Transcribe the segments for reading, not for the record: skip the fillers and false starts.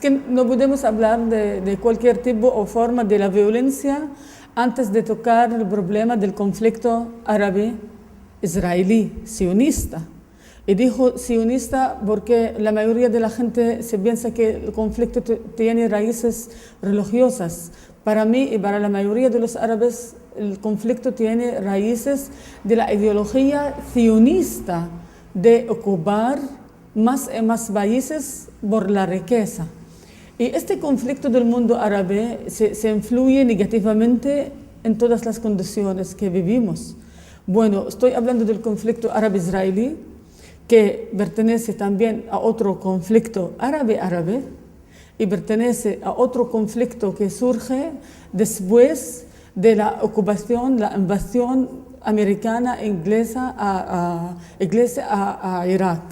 que no podemos hablar de cualquier tipo o forma de la violencia antes de tocar el problema del conflicto árabe-israelí, sionista. Y dijo sionista porque la mayoría de la gente se piensa que el conflicto tiene raíces religiosas. Para mí y para la mayoría de los árabes, el conflicto tiene raíces de la ideología sionista de ocupar más y más países por la riqueza. Y este conflicto del mundo árabe se influye negativamente en todas las condiciones que vivimos. Bueno, estoy hablando del conflicto árabe-israelí, que pertenece también a otro conflicto árabe-árabe y pertenece a otro conflicto que surge después de la ocupación, la invasión americana e inglesa a Irak.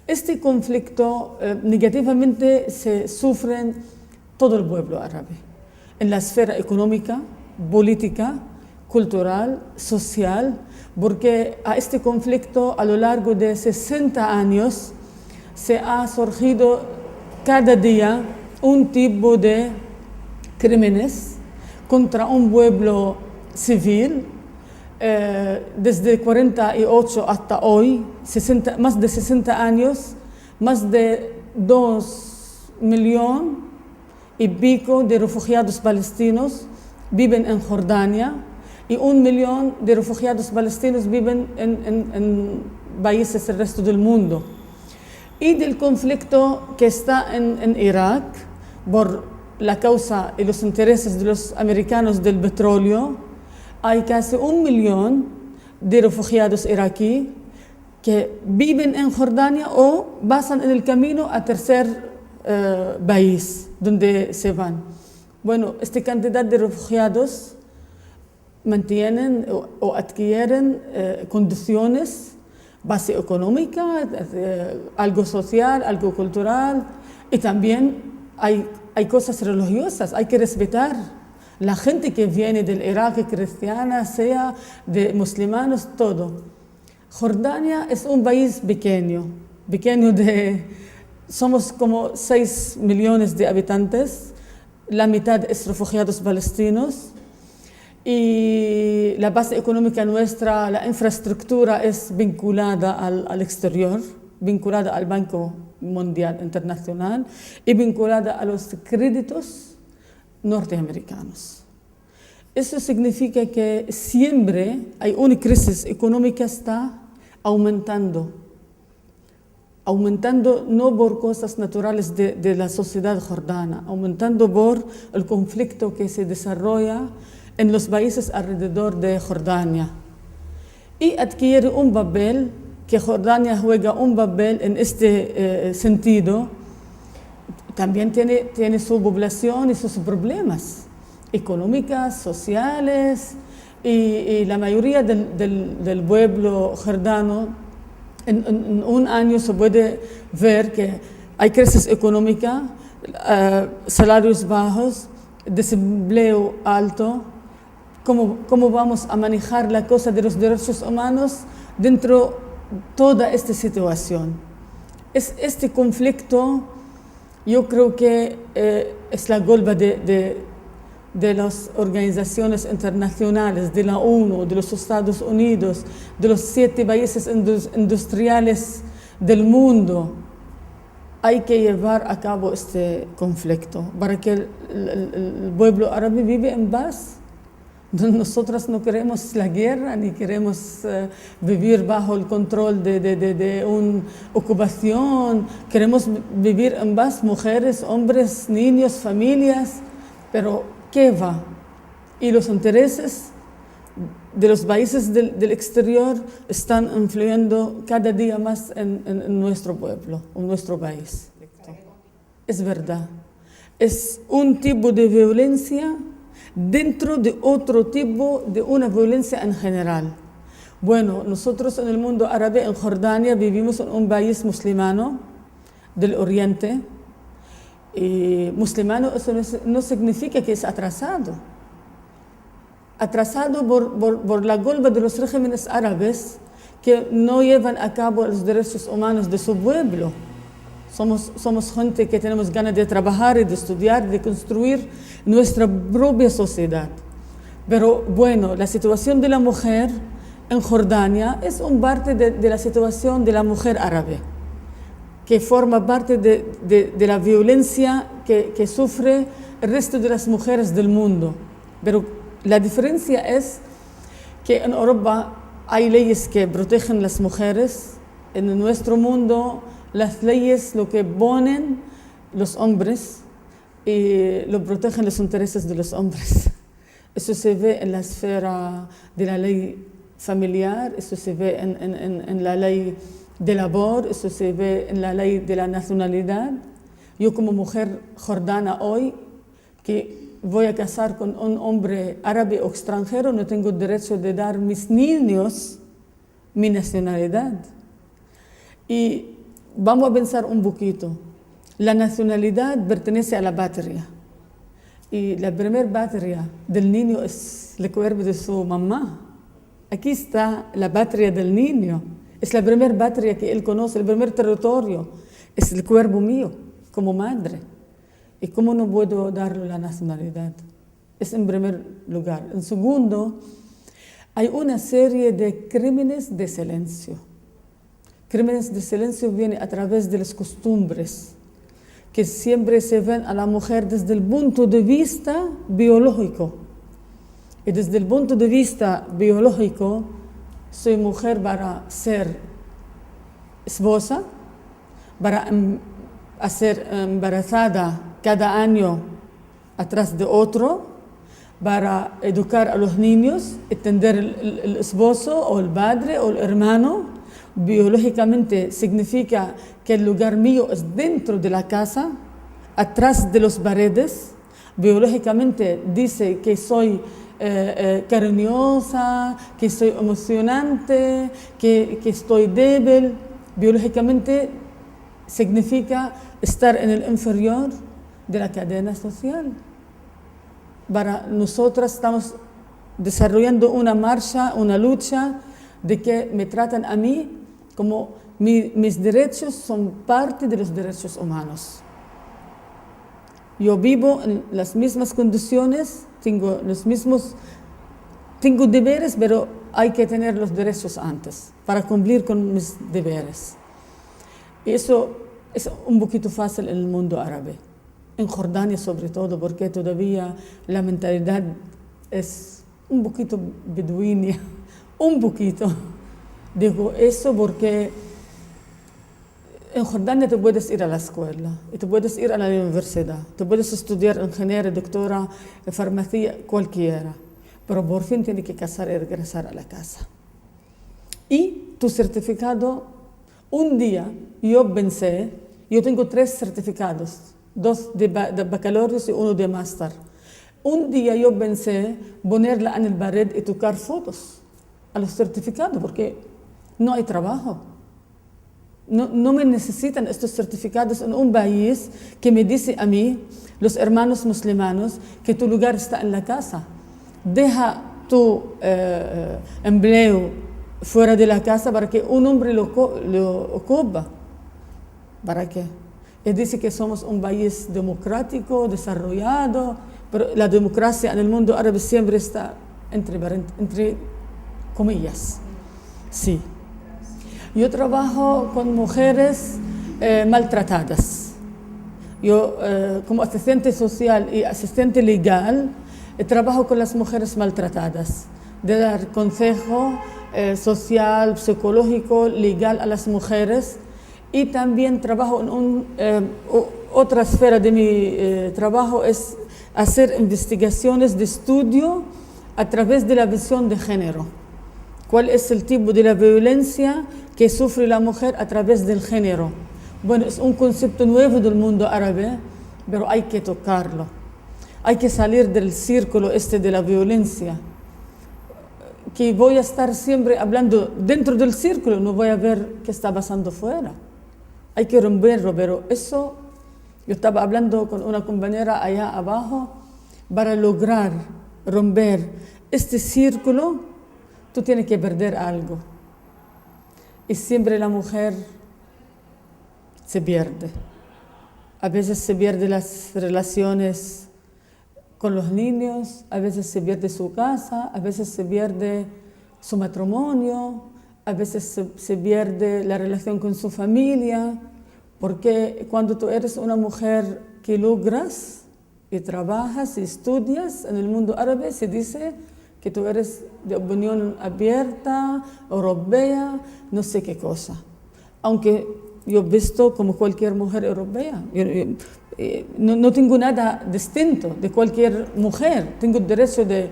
Este conflicto negativamente se sufre en todo el pueblo árabe, en la esfera económica, política, cultural, social, porque a este conflicto a lo largo de 60 años se ha surgido cada día un tipo de crímenes contra un pueblo civil, desde 48 hasta hoy, más de 60 años, más de 2 millones y pico de refugiados palestinos viven en Jordania y 1 millón de refugiados palestinos viven en países del resto del mundo. Y del conflicto que está en Irak, por la causa y los intereses de los americanos del petróleo, hay casi 1 millón de refugiados iraquíes que viven en Jordania o pasan en el camino a tercer país donde se van. Bueno, esta cantidad de refugiados mantienen o adquieren condiciones, base económica, algo social, algo cultural, y también hay cosas religiosas, hay que respetar. La gente que viene del Irak, cristiana, sea de musulmanes, todo. Jordania es un país pequeño, somos como 6 millones de habitantes, la mitad es refugiados palestinos, y la base económica nuestra, la infraestructura es vinculada al exterior, vinculada al Banco Mundial Internacional y vinculada a los créditos norteamericanos. Eso significa que siempre hay una crisis económica que está aumentando no por cosas naturales de la sociedad jordana, aumentando por el conflicto que se desarrolla en los países alrededor de Jordania. Y adquiere un papel, que Jordania juega un papel en este sentido. También tiene su población y sus problemas económicos, sociales, y la mayoría del pueblo jordano, en un año se puede ver que hay crisis económica, salarios bajos, desempleo alto. ¿Cómo vamos a manejar la cosa de los derechos humanos dentro de toda esta situación? Este conflicto, yo creo que es la culpa de las organizaciones internacionales, de la ONU, de los Estados Unidos, de los 7 países industriales del mundo. Hay que llevar a cabo este conflicto para que el pueblo árabe vive en paz. Nosotros no queremos la guerra ni queremos vivir bajo el control de una ocupación. Queremos vivir en paz, mujeres, hombres, niños, familias, pero ¿qué va? Y los intereses de los países del exterior están influyendo cada día más en nuestro pueblo, en nuestro país. Es verdad. Es un tipo de violencia dentro de otro tipo de una violencia en general. Bueno, nosotros en el mundo árabe, en Jordania, vivimos en un país musulmano del Oriente. Y musulmano eso no significa que es atrasado. Atrasado por la culpa de los regímenes árabes que no llevan a cabo los derechos humanos de su pueblo. Somos gente que tenemos ganas de trabajar y de estudiar, de construir nuestra propia sociedad. Pero bueno, la situación de la mujer en Jordania es un parte de la situación de la mujer árabe, que forma parte de la violencia que sufre el resto de las mujeres del mundo. Pero la diferencia es que en Europa hay leyes que protegen las mujeres. En nuestro mundo, las leyes lo que ponen los hombres y lo protegen los intereses de los hombres. Eso se ve en la esfera de la ley familiar, eso se ve en la ley del labor, eso se ve en la ley de la nacionalidad. Yo como mujer jordana hoy, que voy a casar con un hombre árabe o extranjero, no tengo derecho de dar a mis niños mi nacionalidad. Y vamos a pensar un poquito. La nacionalidad pertenece a la patria. Y la primera patria del niño es el cuerpo de su mamá. Aquí está la patria del niño. Es la primera patria que él conoce, el primer territorio. Es el cuerpo mío, como madre. ¿Y cómo no puedo darle la nacionalidad? Es en primer lugar. En segundo, hay una serie de crímenes de silencio. Crímenes de silencio vienen a través de las costumbres, que siempre se ven a la mujer desde el punto de vista biológico. Y desde el punto de vista biológico, soy mujer para ser esposa, para ser embarazada cada año atrás de otro, para educar a los niños, entender el esposo o el padre o el hermano. Biológicamente significa que el lugar mío es dentro de la casa, atrás de las paredes. Biológicamente dice que soy cariñosa, que soy emocionante, que estoy débil. Biológicamente significa estar en el inferior de la cadena social. Para nosotras estamos desarrollando una marcha, una lucha de que me tratan a mí como mis derechos son parte de los derechos humanos. Yo vivo en las mismas condiciones, tengo deberes, pero hay que tener los derechos antes para cumplir con mis deberes. Y eso es un poquito fácil en el mundo árabe, en Jordania sobre todo, porque todavía la mentalidad es un poquito beduina, un poquito. Digo eso porque en Jordania te puedes ir a la escuela, y te puedes ir a la universidad, te puedes estudiar ingeniería, doctora, farmacia, cualquiera, pero por fin tienes que casar y regresar a la casa. Y tu certificado, un día yo pensé, yo tengo 3 certificados, 2 de baccalaureus y 1 de máster. Un día yo pensé ponerla en el pared y tocar fotos a los certificados, porque no hay trabajo. No me necesitan estos certificados en un país que me dice a mí, los hermanos musulmanes, que tu lugar está en la casa. Deja tu empleo fuera de la casa para que un hombre lo ocupe. ¿Para qué? Él dice que somos un país democrático, desarrollado, pero la democracia en el mundo árabe siempre está entre comillas. Sí. Yo trabajo con mujeres maltratadas. Yo, como asistente social y asistente legal, trabajo con las mujeres maltratadas, de dar consejo social, psicológico, legal a las mujeres. Y también trabajo en otra esfera de mi trabajo es hacer investigaciones de estudio a través de la visión de género. ¿Cuál es el tipo de la violencia que sufre la mujer a través del género? Bueno, es un concepto nuevo del mundo árabe, pero hay que tocarlo. Hay que salir del círculo de la violencia. Que voy a estar siempre hablando dentro del círculo, no voy a ver qué está pasando fuera. Hay que romperlo, pero eso, yo estaba hablando con una compañera allá abajo, para lograr romper este círculo, tú tienes que perder algo. Y siempre la mujer se pierde. A veces se pierden las relaciones con los niños, a veces se pierde su casa, a veces se pierde su matrimonio, a veces se pierde la relación con su familia, porque cuando tú eres una mujer que logras y trabajas y estudias en el mundo árabe, se dice que tú eres de opinión abierta, europea, no sé qué cosa. Aunque yo he visto como cualquier mujer europea, no tengo nada distinto de cualquier mujer, tengo el derecho de...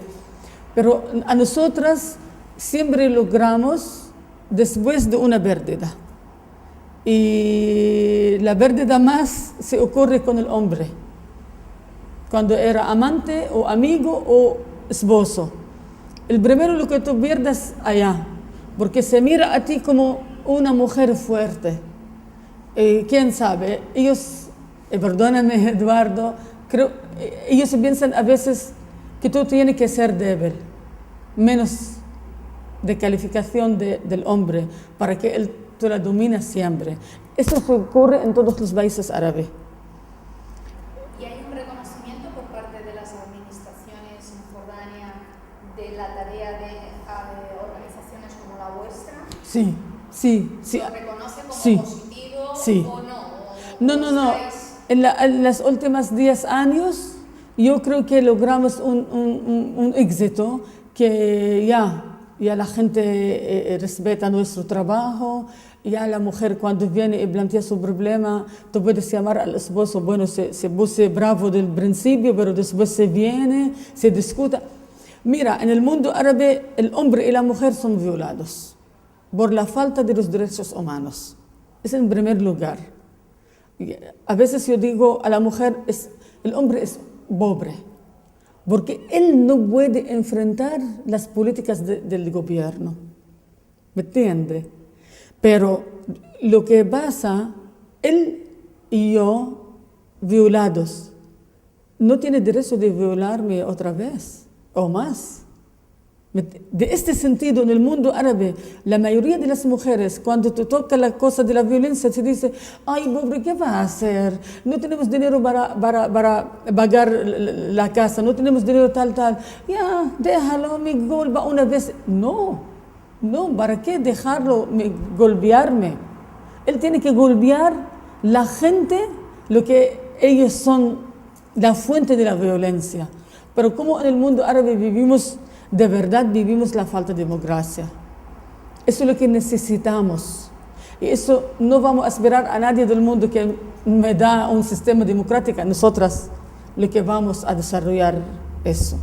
Pero a nosotras siempre logramos después de una pérdida. Y la pérdida más se ocurre con el hombre, cuando era amante o amigo o esposo. El primero lo que tú pierdas allá, porque se mira a ti como una mujer fuerte. ¿Quién sabe? Ellos, perdóname Eduardo, ellos piensan a veces que tú tienes que ser débil, menos de calificación del hombre, para que él tú la dominas siempre. Esto ocurre en todos los países árabes. ¿Y hay un reconocimiento por parte de las administraciones en Jordania de la tarea de organizaciones como la vuestra? Sí. ¿Lo reconoce como positivo sí. o no? No. En los últimos 10 años yo creo que logramos un éxito que ya la gente respeta nuestro trabajo, ya la mujer cuando viene y plantea su problema, tú puedes llamar al esposo, bueno, se puso bravo del principio, pero después se viene, se discuta. Mira, en el mundo árabe el hombre y la mujer son violados por la falta de los derechos humanos. Es en primer lugar. A veces yo digo a la mujer, el hombre es pobre, porque él no puede enfrentar las políticas del gobierno. ¿Me entiende? Pero lo que pasa, él y yo, violados, no tiene derecho de violarme otra vez o más. De este sentido, en el mundo árabe, la mayoría de las mujeres, cuando te toca la cosa de la violencia, se dice, ay, pobre, ¿qué va a hacer? No tenemos dinero para pagar la casa, no tenemos dinero tal. Ya, déjalo, me golpea una vez. No, ¿para qué dejarlo golpearme? Él tiene que golpear la gente, lo que ellos son la fuente de la violencia. Pero como en el mundo árabe de verdad vivimos la falta de democracia. Eso es lo que necesitamos. Y eso no vamos a esperar a nadie del mundo que me da un sistema democrático. Nosotras lo que vamos a desarrollar eso.